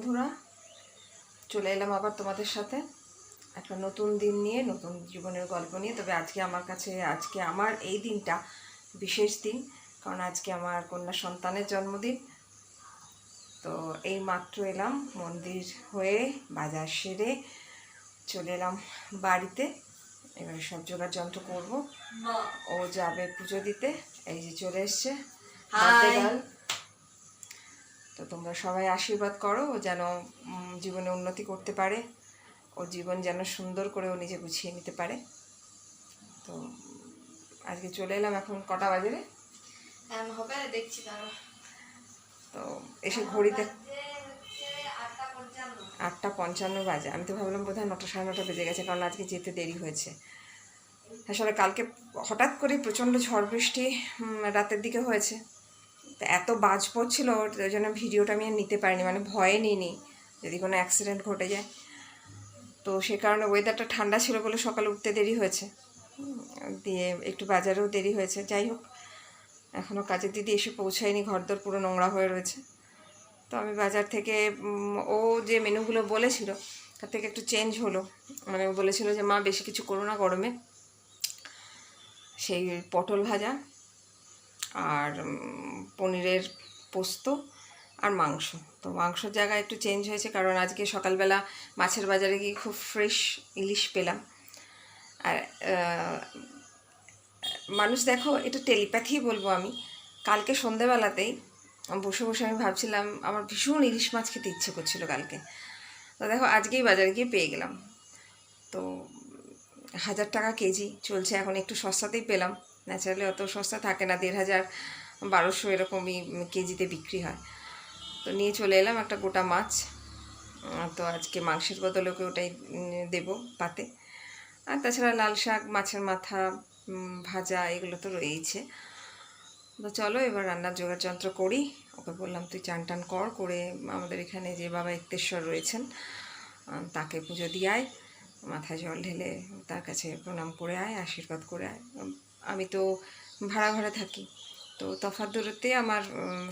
বন্ধুরা, চলে এলাম আবার তোমাদের সাথে একটা নতুন দিন নিয়ে, নতুন জীবনের গল্প নিয়ে। তবে আজকে আমার এই দিনটা বিশেষ দিন, কারণ আজকে আমার কন্যা সন্তানের জন্মদিন। তো এই মাত্র এলাম মন্দির হয়ে, বাজার সেরে চলে এলাম বাড়িতে। এবারে সব জোগাড় যন্ত্র করবো, ও যাবে পুজো দিতে। এই যে চলে এসছে বার্থডে গার্ল। তো তোমরা সবাই আশীর্বাদ করো, ও যেন জীবনে উন্নতি করতে পারে, ও জীবন যেন সুন্দর করে ও নিজে গুছিয়ে নিতে পারে। তো আজকে চলে এলাম। এখন কটা বাজে রে? হবে দেখছি দাঁড়া। তো এসে ঘড়িতে 8:55 বাজে। আমি তো ভাবলাম বোধহয় 9টা, 9:30 বেজে গেছে, কারণ আজকে যেতে দেরি হয়েছে। আসলে কালকে হঠাৎ করে প্রচণ্ড ঝড় বৃষ্টি রাতের দিকে হয়েছে, তো এত বাজ পড়ছিল, ওই জন্য ভিডিওটা আমি আর নিতে পারিনি, মানে ভয়ে নিইনি যদি কোনো অ্যাক্সিডেন্ট ঘটে যায়। তো সে কারণে ওয়েদারটা ঠান্ডা ছিল বলে সকালে উঠতে দেরি হয়েছে, দিয়ে একটু বাজারেও দেরি হয়েছে। যাই হোক, এখনও কাজের দিদি এসে পৌঁছায়নি, ঘরদোর পুরো নোংরা হয়ে রয়েছে। তো আমি বাজার থেকে ও যে মেনুগুলো বলেছিল তার থেকে একটু চেঞ্জ হলো। মানে ও বলেছিল যে মা বেশি কিছু করো না গরমে, সেই পটল ভাজা আর পনিরের পোস্ত আর মাংস। তো মাংসর জায়গায় একটু চেঞ্জ হয়েছে, কারণ আজকে সকালবেলা মাছের বাজারে গিয়ে খুব ফ্রেশ ইলিশ পেলাম। আর মানুষ দেখো, এটা টেলিপ্যাথি বলবো আমি। কালকে সন্ধেবেলাতেই বসে বসে আমি ভাবছিলাম আমার ভীষণ ইলিশ মাছ খেতে ইচ্ছে করছিল কালকে। তো দেখো আজকেই বাজারে গিয়ে পেয়ে গেলাম। তো 1000 টাকা কেজি চলছে এখন, একটু সস্তাতেই পেলাম। ন্যাচারালি অত সস্তা থাকে না, 1500 1200 এরকমই কেজিতে বিক্রি হয়। তো নিয়ে চলে এলাম একটা গোটা মাছ। তো আজকে মাংসের বদলে ওকে ওটাই দেবো পাতে। আর তাছাড়া লাল শাক, মাছের মাথা ভাজা, এগুলো তো রয়েইছে। তো চলো এবার রান্নার জোগাড় যন্ত্র করি। ওকে বললাম তুই চান টান করে আমাদের এখানে যে বাবা ইক্তেশ্বর রয়েছেন তাকে পুজো দিয়ে আয়, মাথায় জল ঢেলে তার কাছে প্রণাম করে আয়, আশীর্বাদ করে আয়। আমি তো ভাড়া ঘরে থাকি, তো তফাৎ দূরত্বে আমার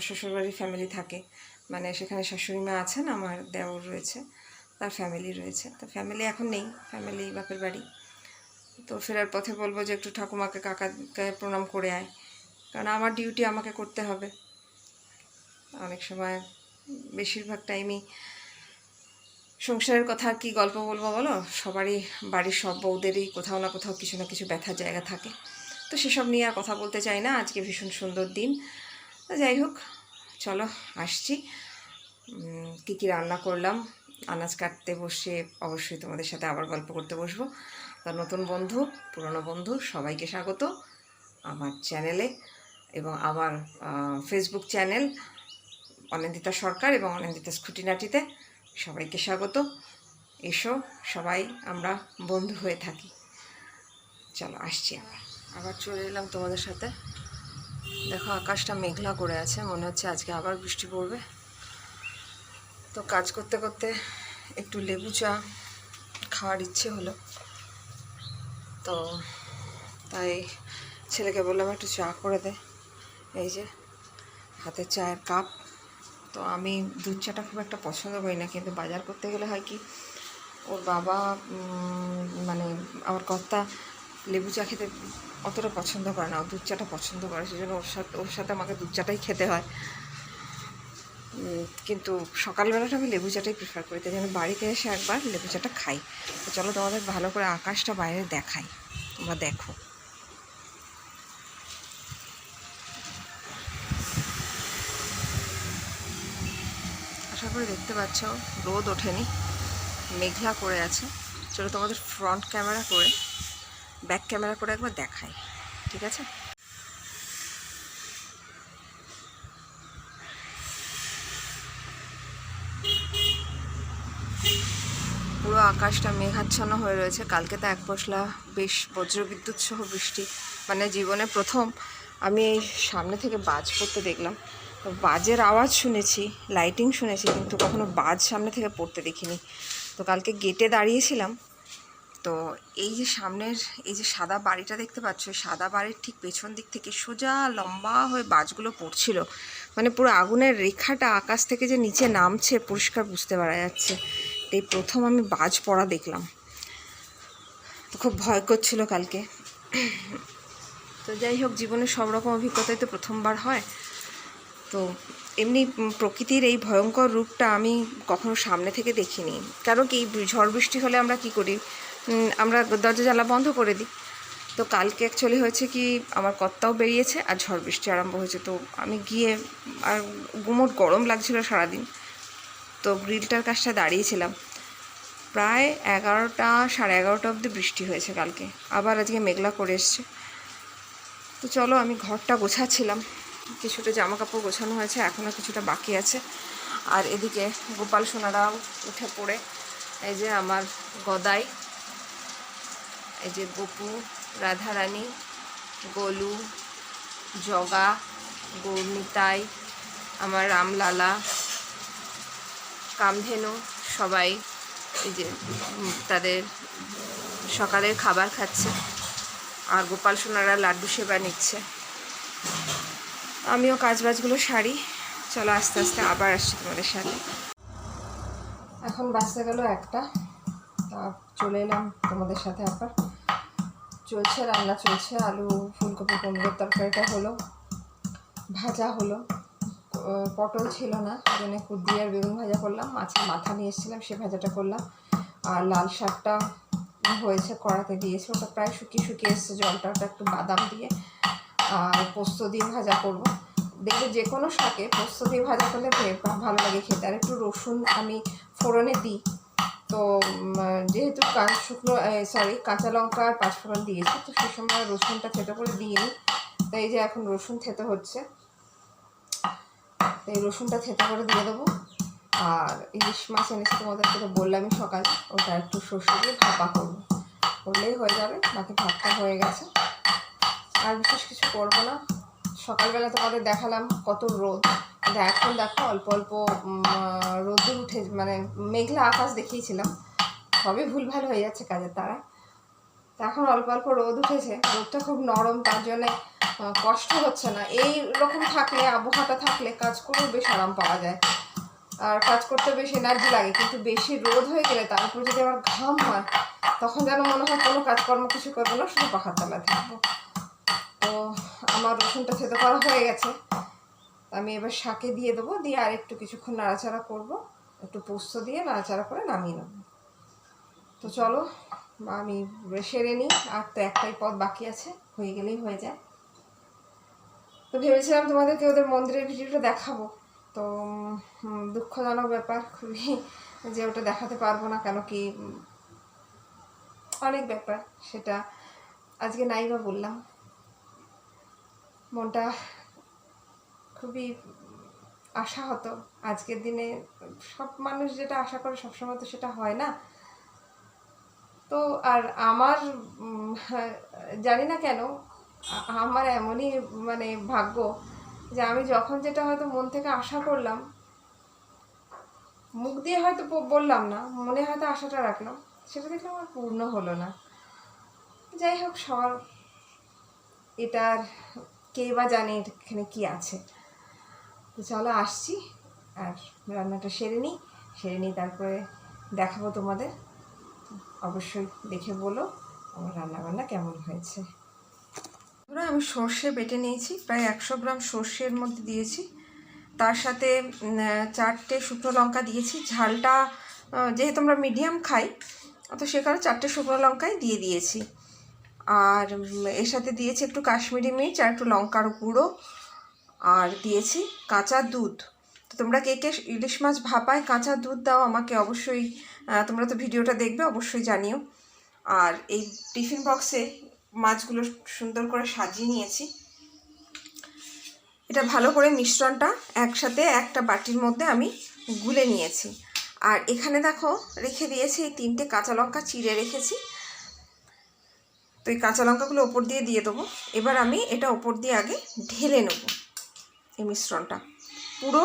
শ্বশুরবাড়ির ফ্যামিলি থাকে, মানে সেখানে শাশুড়ি মা আছেন, আমার দেওর রয়েছে, তার ফ্যামিলি রয়েছে। তো ফ্যামিলি এখন নেই, ফ্যামিলি বাপের বাড়ি। তো ফেরার পথে বলবো যে একটু ঠাকুমাকে কাকাকে প্রণাম করে আয়, কারণ আমার ডিউটি আমাকে করতে হবে। অনেক সময় বেশিরভাগ টাইমই সংসারের কথা আর কি গল্প বলবো বলো, সবারই বাড়ির সব বউদেরই কোথাও না কোথাও কিছু না কিছু ব্যথার জায়গা থাকে। তো সেসব নিয়ে আর কথা বলতে চাই না, আজকে ভীষণ সুন্দর দিন। যাই হোক, চলো আসছি। কী কী রান্না করলাম, আনাজ কাটতে বসে অবশ্যই তোমাদের সাথে আবার গল্প করতে বসবো। তো নতুন বন্ধু, পুরনো বন্ধু সবাইকে স্বাগত আমার চ্যানেলে এবং আমার ফেসবুক চ্যানেল অনিন্দিতা সরকার এবং অনিন্দিতা খুঁটিনাটিতে সবাইকে স্বাগত। এসো সবাই আমরা বন্ধু হয়ে থাকি। চলো আসছি, আবার চলে এলাম তোমাদের সাথে। দেখো আকাশটা মেঘলা করে আছে, মনে হচ্ছে আজকে আবার বৃষ্টি পড়বে। তো কাজ করতে করতে একটু লেবু চা খাওয়ার ইচ্ছে হলো, তো তাই ছেলেকে বললাম একটু চা করে দে। এই যে হাতে চায়ের কাপ। তো আমি দুধ চাটা খুব একটা পছন্দ করি না, কিন্তু বাজার করতে গেলে হয় কি, ওর বাবা মানে আমার কর্তা লেবু চা খেতে অতটা পছন্দ করে না, ও দুধ চাটা পছন্দ করে, সেই জন্য ওর সাথে আমাকে দুধ চাটাই খেতে হয়। কিন্তু সকালবেলাটা আমি লেবু চাটাই প্রেফার করি, তাই জন্য বাড়িতে এসে একবার লেবু চাটা খাই। তো চলো তোমাদের ভালো করে আকাশটা বাইরে দেখাই, তোমরা দেখো। আশা করে দেখতে পাচ্ছ রোদ ওঠেনি, মেঘলা করে আছে। চলো তোমাদের ফ্রন্ট ক্যামেরা করে ব্যাক ক্যামেরা করে একবার দেখাই, ঠিক আছে? পুরো আকাশটা মেঘাচ্ছন্ন হয়ে রয়েছে। কালকে তো এক পশলা বেশ বজ্রবিদ্যুৎ সহ বৃষ্টি, মানে জীবনে প্রথম আমি এই সামনে থেকে বাজ পড়তে দেখলাম। তো বাজের আওয়াজ শুনেছি, লাইটিং শুনেছি, কিন্তু কখনো বাজ সামনে থেকে পড়তে দেখিনি। তো কালকে গেটে দাঁড়িয়েছিলাম, তো এই যে সামনের এই যে সাদা বাড়িটা দেখতে পাচ্ছ, সাদা বাড়ির ঠিক পেছন দিক থেকে সোজা লম্বা হয়ে বাজগুলো পড়ছিল, মানে পুরো আগুনের রেখাটা আকাশ থেকে যে নিচে নামছে পরিষ্কার বুঝতে পারা যাচ্ছে। এই প্রথম আমি বাজ পড়া দেখলাম, তো খুব ভয় করছিল কালকে। তো যাই হোক, জীবনের সব রকম অভিজ্ঞতাই তো প্রথমবার হয়। তো এমনি প্রকৃতির এই ভয়ঙ্কর রূপটা আমি কখনো সামনে থেকে দেখিনি। কারণ কি, ঝড় বৃষ্টি হলে আমরা কি করি, আমরা দরজা জানলা বন্ধ করে দিই। তো কালকে অ্যাকচুয়ালি হয়েছে কি, আমার কর্তাও বেরিয়েছে আর ঝড় বৃষ্টি আরম্ভ হয়েছে। তো আমি গিয়ে, আর গুমোট গরম লাগছিল সারাদিন, তো গ্রিলটার কাছটা দাঁড়িয়েছিলাম। প্রায় 11টা, সাড়ে 11টা অবধি বৃষ্টি হয়েছে কালকে। আবার আজকে মেঘলা করে এসছে। তো চলো, আমি ঘরটা গোছাচ্ছিলাম, কিছুটা জামা কাপড় গোছানো হয়েছে, এখনও কিছুটা বাকি আছে। আর এদিকে গোপাল সোনারাও উঠে পড়ে, এই যে আমার গদাই, এই যে গপু, রাধারানী, গোলু, জগা, গৌরনিতাই, আমার রামলালা, কামধেনু, সবাই এই যে তাদের সকালের খাবার খাচ্ছে। আর গোপাল সোনারা লাড্ডু সেবা নিচ্ছে। আমিও কাজবাজগুলো সারি। চলো আস্তে আস্তে আবার আসছি তোমাদের সাথে। এখন বাজতে গেল 1টা, তা চলে এলাম তোমাদের সাথে আবার। চলছে রান্না, চলছে আলু ফুলকপি কুমড়োর তরকারিটা হলো, ভাজা হলো, পটল ছিল না, জন্য কুদ্রি আর বেগুন ভাজা করলাম। মাছের মাথা নিয়ে এসেছিলাম, সে ভাজাটা করলাম। আর লাল শাকটা হয়েছে, কড়াতে দিয়েছে, ওটা প্রায় শুকিয়ে শুকিয়ে এসছে জলটা, ওটা একটু বাদাম দিয়ে আর পোস্ত দিয়ে ভাজা করব। দেখবে যে কোনো শাকে পোস্ত দিয়ে ভাজা করলে ভালো লাগে খেতে। আর একটু রসুন আমি ফোড়নে দিই, তো যেহেতু কাঁচা লঙ্কা আর পাঁচফোড়ন দিয়েছি, তো সেই সময় রসুনটা থেতো করে দিইনি। তো এই যে এখন রসুন থেতো হচ্ছে, তো এই রসুনটা থেতো করে দিয়ে দেবো। আর ইলিশ মাছ এনেছি তোমাদেরকে, তো বললামই সকালে, ওটা একটু সর্ষে দিয়ে ভাপা করবো, করলেই হয়ে যাবে। বাকি ভাতটা হয়ে গেছে, আর বিশেষ কিছু করবো না। সকালবেলা তোমাদের দেখালাম কত রোদ, কিন্তু এখন দেখো অল্প অল্প রোদ্দুর উঠে, মানে মেঘলা আকাশ দেখিয়েছিলাম, সবই ভুলভাল হয়ে যাচ্ছে কাজের তারা। তা এখন অল্প অল্প রোদ উঠেছে, রোদটা খুব নরম, তার জন্যে কষ্ট হচ্ছে না। এই রকম থাকলে, আবহাওয়াটা থাকলে কাজ করেও বেশ আরাম পাওয়া যায়, আর কাজ করতে বেশ এনার্জি লাগে। কিন্তু বেশি রোদ হয়ে গেলে, তার উপর যদি আবার ঘাম হয়, তখন যেন মনে হয় কোনো কাজকর্ম কিছু করবো না, শুধু পাখার তলায় থাকবো। তো আমার রসুনটা থেতো করা হয়ে গেছে, আমি এবার শাকে দিয়ে দেবো, দিয়ে আর একটু কিছুক্ষণ নাড়াচাড়া করবো, একটু পোস্ত দিয়ে নাড়াচাড়া করে নামিয়ে নেবো। তো চলো আমি সেরে নিই, আর তো একটাই পদ বাকি আছে, হয়ে গেলেই হয়ে যায়। তো ভেবেছিলাম তোমাদেরকে ওদের মন্দিরের ভিডিওটা দেখাবো, তো দুঃখজনক ব্যাপার খুবই যে ওটা দেখাতে পারবো না, কেন কি অনেক ব্যাপার, সেটা আজকে নাই বা বললাম। মনটা খুবই আশাহত আজকের দিনে। সব মানুষ যেটা আশা করে সবসময় তো সেটা হয় না। তো আর আমার জানি না কেন, আমার এমনই মানে ভাগ্য যে আমি যখন যেটা হয়তো মন থেকে আশা করলাম, মুখ দিয়ে হয়তো বললাম না, মনে হয়তো আশাটা রাখলাম, সেটা দেখলাম আমার পূর্ণ হলো না। যাই হোক, সবার এটার কে বা জানে এখানে কি আছে। তো চলো আসছি, আর রান্নাটা সেরে নিই, তারপরে দেখাবো তোমাদের। অবশ্যই দেখে বলো আমার রান্নাবান্না কেমন হয়েছে। ধরো আমি সর্ষে বেটে নিয়েছি, প্রায় 100 গ্রাম সর্ষের মধ্যে দিয়েছি, তার সাথে 4টে শুকনো লঙ্কা দিয়েছি। ঝালটা যেহেতু আমরা মিডিয়াম খাই, তো সে কারণে 4টে শুকনো লঙ্কাই দিয়ে দিয়েছি। আর এর সাথে দিয়েছি একটু কাশ্মীরি মির্চ আর একটু লঙ্কার গুঁড়ো, আর দিয়েছি কাঁচা দুধ। তো তোমরা কে কে ইলিশ মাছ ভাপায় কাঁচা দুধ দাও আমাকে অবশ্যই, তোমরা তো ভিডিওটা দেখবে, অবশ্যই জানিও। আর এই টিফিন বক্সে মাছগুলো সুন্দর করে সাজিয়ে নিয়েছি। এটা ভালো করে মিশ্রণটা একসাথে একটা বাটির মধ্যে আমি গুলে নিয়েছি। আর এখানে দেখো রেখে দিয়েছি এই 3টে কাঁচা লঙ্কা চিড়ে রেখেছি। তো এই কাঁচা লঙ্কাগুলো ওপর দিয়ে দেবো। এবার আমি এটা ওপর দিয়ে আগে ঢেলে নেব এই মিশ্রণটা পুরো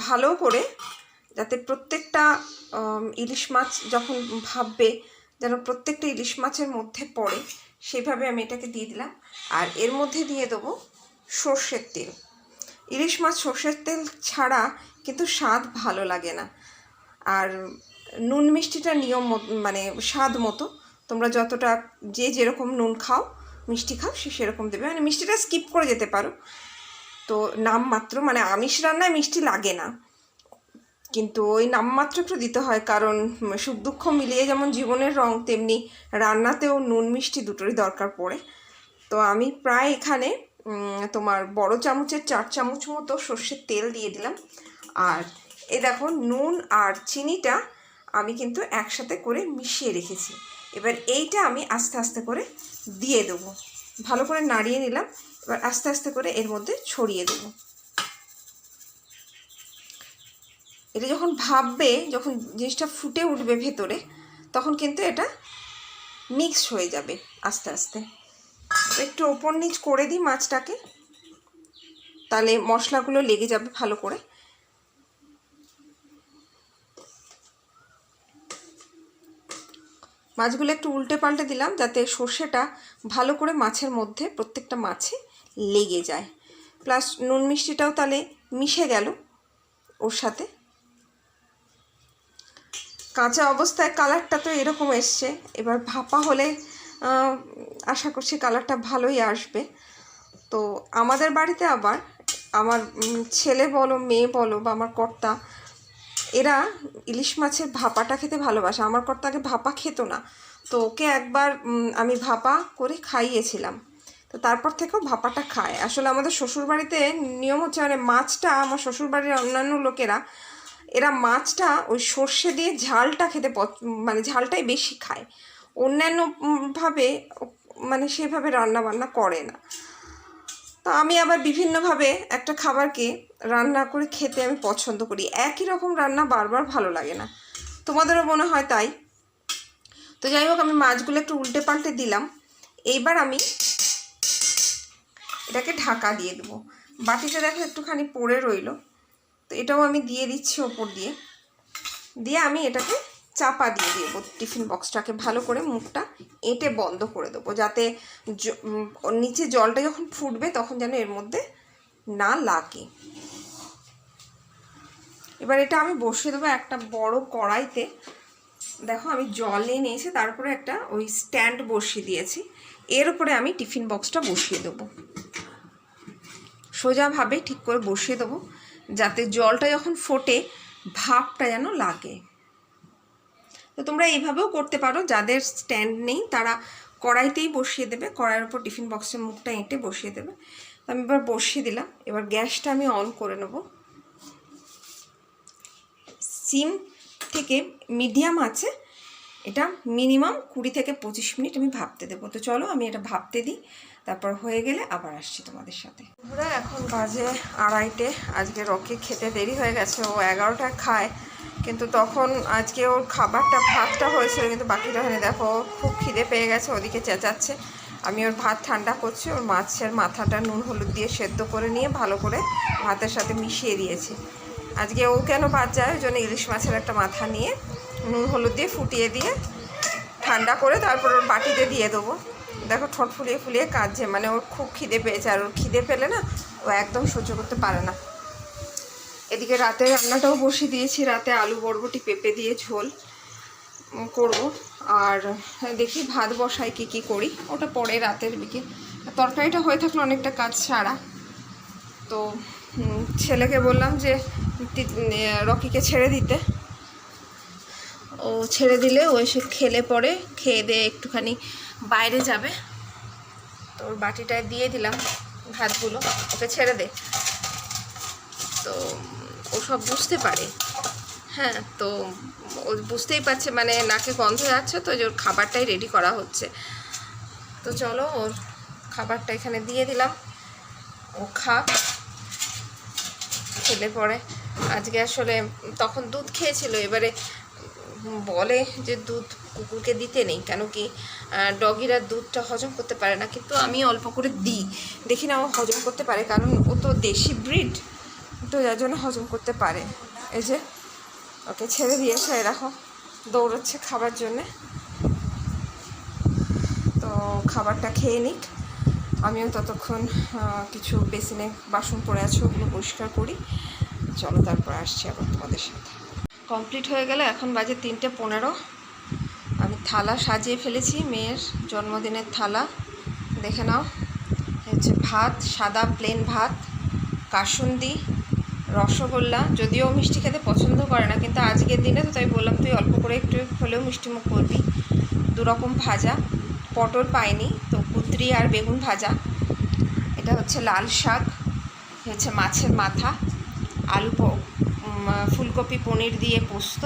ভালো করে, যাতে প্রত্যেকটা ইলিশ মাছ যখন ভাববে যেন প্রত্যেকটা ইলিশ মাছের মধ্যে পড়ে, সেভাবে আমি এটাকে দিয়ে দিলাম। আর এর মধ্যে দিয়ে দেবো সর্ষের তেল। ইলিশ মাছ সর্ষের তেল ছাড়া কিন্তু স্বাদ ভালো লাগে না। আর নুন মিষ্টিটা নিয়ম মানে স্বাদ মতো, তোমরা যতটা যে যেরকম নুন খাও মিষ্টি খাও সে সেরকম দেবে, মানে মিষ্টিটা স্কিপ করে যেতে পারো। তো নামমাত্র, মানে আমিষ রান্নায় মিষ্টি লাগে না, কিন্তু ওই নামমাত্র একটু দিতে হয়, কারণ সুখ দুঃখ মিলিয়ে যেমন জীবনের রং, তেমনি রান্নাতেও নুন মিষ্টি দুটোরই দরকার পড়ে। তো আমি প্রায় এখানে তোমার বড় চামচের 4 চামচ মতো সর্ষের তেল দিয়ে দিলাম। আর এ দেখো নুন আর চিনিটা আমি কিন্তু একসাথে করে মিশিয়ে রেখেছি। এবার এইটা আমি আস্তে আস্তে করে দিয়ে দেবো, ভালো করে নাড়িয়ে নিলাম। এবার আস্তে আস্তে করে এর মধ্যে ছড়িয়ে দেবো। এটা যখন ভাববে, যখন জিনিসটা ফুটে উঠবে ভেতরে, তখন কিন্তু এটা মিক্স হয়ে যাবে আস্তে আস্তে। একটু ওপর নিচ করে দিই মাছটাকে, তাহলে মশলাগুলো লেগে যাবে ভালো করে। মাছগুলো একটু উল্টে পাল্টে দিলাম যাতে সর্ষেটা ভালো করে মাছের মধ্যে প্রত্যেকটা মাছে লেগে যায়, প্লাস নুন মিষ্টিটাও তাহলে মিশে গেল ওর সাথে। কাঁচা অবস্থায় কালারটা তো এরকম এসছে, এবার ভাপা হলে আশা করছি কালারটা ভালোই আসবে। তো আমাদের বাড়িতে আবার আমার ছেলে বলো, মেয়ে বলো, বা আমার কর্তা, এরা ইলিশ মাছের ভাপাটা খেতে ভালোবাসে। আমার কর্তাকে ভাপা খেত না, তো ওকে একবার আমি ভাপা করে খাইয়েছিলাম, তো তারপর থেকেও ভাপাটা খায়। আসলে আমাদের শ্বশুরবাড়িতে নিয়ম হচ্ছে, মানে মাছটা আমার শ্বশুরবাড়ির অন্যান্য লোকেরা, এরা মাছটা ওই সর্ষে দিয়ে ঝালটা খেতে মানে ঝালটাই বেশি খায়, অন্যান্যভাবে মানে সেভাবে রান্না বান্না করে না। তো আমি আবার বিভিন্নভাবে একটা খাবারকে রান্না করে খেতে আমি পছন্দ করি, একই রকম রান্না বারবার ভালো লাগে না, তোমাদেরও মনে হয় তাই। তো যাই হোক, আমি মাছগুলো একটু উল্টে পাল্টে দিলাম। এইবার আমি এটাকে ঢাকা দিয়ে দেবো। বাটিটা দেখো একটুখানি পড়ে রইলো, তো এটাও আমি দিয়ে দিচ্ছি ওপর দিয়ে। আমি এটাকে চাপা দিয়ে দেবো, টিফিন বক্সটাকে ভালো করে মুখটা এঁটে বন্ধ করে দেবো, যাতে নিচে জলটা যখন ফুটবে তখন যেন এর মধ্যে না লাগে। এবার এটা আমি বসিয়ে দেবো একটা বড় কড়াইতে। দেখো আমি জল নিয়ে নিয়েছি, তারপরে একটা ওই স্ট্যান্ড বসিয়ে দিয়েছি, এর উপরে আমি টিফিন বক্সটা বসিয়ে দেবো। সোজাভাবে ঠিক করে বসিয়ে দেবো, যাতে জলটা যখন ফোটে ভাপটা যেন লাগে। তো তোমরা এইভাবেও করতে পারো, যাদের স্ট্যান্ড নেই তারা কড়াইতেই বসিয়ে দেবে, কড়াইয়ের উপর টিফিন বক্সের মুখটা এঁটে বসিয়ে দেবে। আমি এবার বসিয়ে দিলাম। এবার গ্যাসটা আমি অন করে নেব, সিম থেকে মিডিয়াম আছে, এটা মিনিমাম 20 থেকে 25 মিনিট আমি ভাপতে দেবো। তো চলো আমি এটা ভাপতে দিই, তারপর হয়ে গেলে আবার আসছি তোমাদের সাথে। পুরো এখন বাজে 2:30। আজকে রকি খেতে দেরি হয়ে গেছে, ও 11টায় খায়, কিন্তু তখন আজকে ওর খাবারটা ভাতটা হয়েছিল কিন্তু বাকিটা হয়নি। দেখো খুব খিদে পেয়ে গেছে, ওদিকে চেঁচাচ্ছে। আমি ওর ভাত ঠান্ডা করছি, ওর মাছের মাথাটা নুন হলুদ দিয়ে সেদ্ধ করে নিয়ে ভালো করে ভাতের সাথে মিশিয়ে দিয়েছি। আজকে ও কেন ভাত যায়, ওই জন্য ইলিশ মাছের একটা মাথা নিয়ে নুন হলুদ দিয়ে ফুটিয়ে দিয়ে ঠান্ডা করে তারপর ওর বাটিতে দিয়ে দেবো। দেখো ঠোঁট ফুলিয়ে ফুলিয়ে কাঁদছে, মানে ওর খুব খিদে পেয়েছে, আর ওর খিদে পেলে না ও একদম সহ্য করতে পারে না। এদিকে রাতে রান্নাটাও বসিয়ে দিয়েছি, রাতে আলু বরবটি পেঁপে দিয়ে ঝোল করব। আর দেখি ভাত বসাই কী করি, ওটা পরে রাতের দিকে। তরকারিটা হয়ে থাকলে অনেকটা কাজ সারা। তো ছেলেকে বললাম যে রকিকে ছেড়ে দিতে, ও ছেড়ে দিলে ও এসে খেলে পরে খেয়ে দিয়ে একটুখানি বাইরে যাবে। তো ওর বাটিটায় দিয়ে দিলাম ভাতগুলো, ওকে ছেড়ে দে। তো ও সব বুঝতে পারে, হ্যাঁ, তো ও বুঝতেই পারছে, মানে নাকে গন্ধ যাচ্ছে, তো যে ওর খাবারটাই রেডি করা হচ্ছে। তো চলো ওর খাবারটা এখানে দিয়ে দিলাম, ও খাক, খেলে পরে। আজকে আসলে তখন দুধ খেয়েছিল, এবারে বলে যে দুধ কুকুরকে দিতে নেই, কেন কি ডগিরা দুধটা হজম করতে পারে না, কিন্তু আমি অল্প করে দিই, দেখি না ও হজম করতে পারে, কারণ ও তো দেশি ব্রিড, তো যার জন্য হজম করতে পারে। এই যে ওকে ছেড়ে দিয়েছে, এরকম দৌড়চ্ছে খাবার জন্যে। তো খাবারটা খেয়ে নিক, আমিও ততক্ষণ কিছু বেসিনে বাসন পড়ে আছে ওগুলো পরিষ্কার করি। চলো তারপর আসছি আবার তোমাদের সাথে। কমপ্লিট হয়ে গেলে এখন বাজে 3:15। আমি থালা সাজিয়ে ফেলেছি, মেয়ের জন্মদিনের থালা। দেখে নাও, হচ্ছে ভাত, সাদা প্লেন ভাত, কাসুন্দি, রসগোল্লা। যদিও মিষ্টি খেতে পছন্দ করে না, কিন্তু আজকের দিনে তো তাই বললাম তুই অল্প করে একটু হলেও মিষ্টিমুখ করবি। 2 রকম ভাজা, পটল পাইনি তো কুঁদরি আর বেগুন ভাজা। এটা হচ্ছে লাল শাক, হচ্ছে মাছের মাথা, আলু ফুলকপি পনির দিয়ে পোস্ত,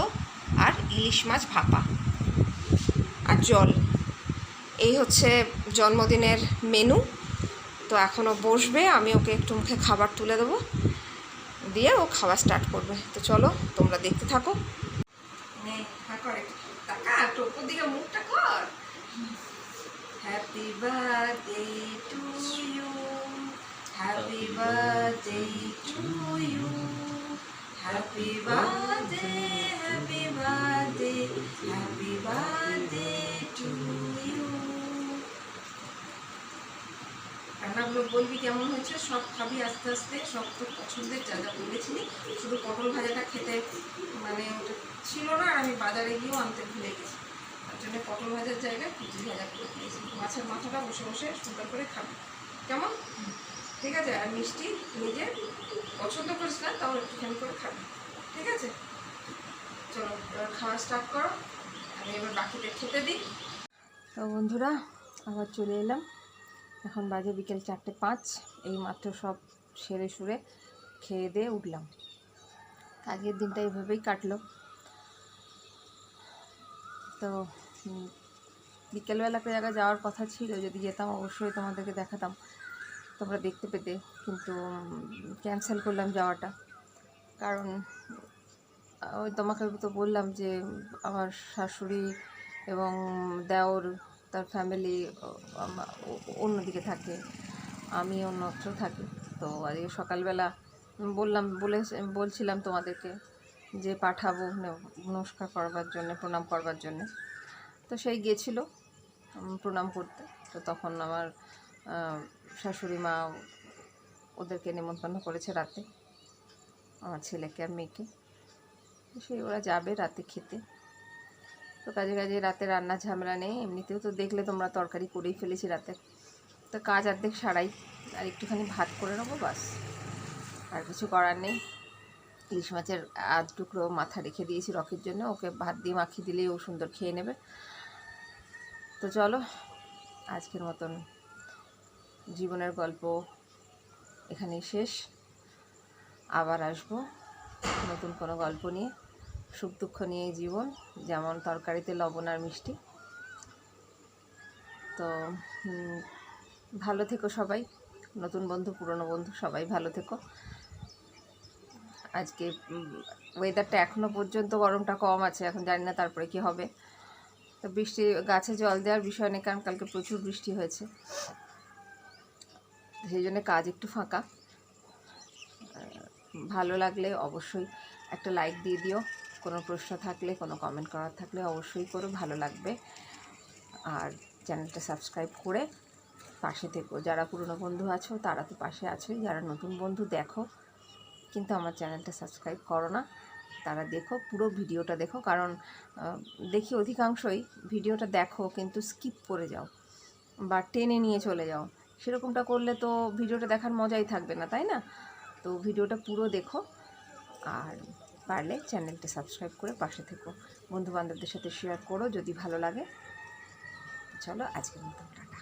আর ইলিশ মাছ ভাপা, আর জল। এই হচ্ছে জন্মদিনের মেনু। তো এখনও বসবে, আমি ওকে একটু মুখে খাবার তুলে দেবো, দিয়ে ও খাওয়া স্টার্ট করবে। তো চলো তোমরা দেখতে থাকো। টোপর দিকে মুখটা কর। Happy birthday to you, happy birthday to you, happy birthday, happy birthday, happy birthday to you. রান্নাগুলো বলবি কেমন হয়েছে, সব খাবি আস্তে আস্তে, সব তো পছন্দের যা যা বলেছিলি। শুধু পটল ভাজাটা খেতে মানে ওটা ছিল না, আর আমি বাজারে গিয়েও আনতে ভুলে গেছি, তার জন্য পটল ভাজার জায়গায় কুচি ভাজা করে দিয়েছি। মাছের মাথাটা বসে বসে সুন্দর করে খাবি, কেমন? ঠিক আছে? আর মিষ্টি নিজে পছন্দ করিস না, তাও একটুখানি করে খাবি, ঠিক আছে? চলো এবার খাওয়া স্টার্ট করো, আমি এবার বাকিটা খেতে দিই। তো বন্ধুরা, আবার চলে এলাম। এখন বাজে বিকেল 4:05। এই মাত্র সব সেরে সুরে খেয়ে দিয়ে উঠলাম। আজকের দিনটা এইভাবেই কাটলো। তো বিকেলবেলা একটা জায়গায় যাওয়ার কথা ছিল, যদি যেতাম অবশ্যই তোমাদেরকে দেখাতাম, তোমরা দেখতে পেতে, কিন্তু ক্যান্সেল করলাম যাওয়াটা। কারণ ওই তোমাকে তো বললাম যে আমার শাশুড়ি এবং দেওর, তার ফ্যামিলি অন্যদিকে থাকে, আমি অন্যত্র থাকি। তো আজকে সকালবেলা বলছিলাম তোমাদেরকে যে পাঠাবো নমস্কার করবার জন্য, প্রণাম করবার জন্য। তো সেই গেছিলো প্রণাম করতে। তো তখন আমার শাশুড়ি মা ওদেরকে নিমন্ত্রণ করেছে রাতে, আমার ছেলেকে আর মেয়েকে। সেই ওরা যাবে রাতে খেতে। তো কাজে কাজে রাতে রান্নার ঝামেলা নেই। এমনিতেও তো দেখলে তোমরা তরকারি করেই ফেলেছি রাতে। তো কাজ অর্ধেক সারাই, আর একটুখানি ভাত করে নেবো, বাস, আর কিছু করার নেই। ইলিশ মাছের আধ টুকরো মাথা রেখে দিয়েছি রকির জন্য, ওকে ভাত দিয়ে মাখিয়ে দিলেই ও সুন্দর খেয়ে নেবে। তো চলো আজকের মতন জীবনের গল্প এখানেই শেষ। আবার আসবো নতুন কোনো গল্প নিয়ে। সুখ দুঃখ নিয়ে জীবন, যেমন তরকারিতে লবণ আর মিষ্টি। তো ভালো থেকো সবাই, নতুন বন্ধু পুরনো বন্ধু সবাই ভালো থেকো। আজকে ওয়েদারটা এখনও পর্যন্ত গরমটা কম আছে, এখন জানি না তারপরে কি হবে। তো বৃষ্টি, গাছে জল দেওয়ার বিষয় নেই, কারণ কালকে প্রচুর বৃষ্টি হয়েছে, সেই জন্য কাজ একটু ফাঁকা। ভালো লাগলে অবশ্যই একটা লাইক দিয়ে দিও, কোনো প্রশ্ন থাকলে, কোনো কমেন্ট করার থাকলে অবশ্যই করো, ভালো লাগবে। আর চ্যানেলটা সাবস্ক্রাইব করে পাশে থেকো। যারা পুরনো বন্ধু আছো তারা তো পাশে আছোই, যারা নতুন বন্ধু দেখো কিন্তু আমার চ্যানেলটা সাবস্ক্রাইব করো না, তারা দেখো, পুরো ভিডিওটা দেখো। কারণ দেখি অধিকাংশই ভিডিওটা দেখো কিন্তু স্কিপ করে যাও বা টেনে নিয়ে চলে যাও। সেরকমটা করলে তো ভিডিওটা দেখার মজাই থাকবে না, তাই না? তো ভিডিওটা পুরো দেখো, আর পারলে চ্যানেলটা সাবস্ক্রাইব করে পাশে থেকো। বন্ধুবান্ধবদের সাথে শেয়ার করো যদি ভালো লাগে। চলো আজকের মতো টাটা।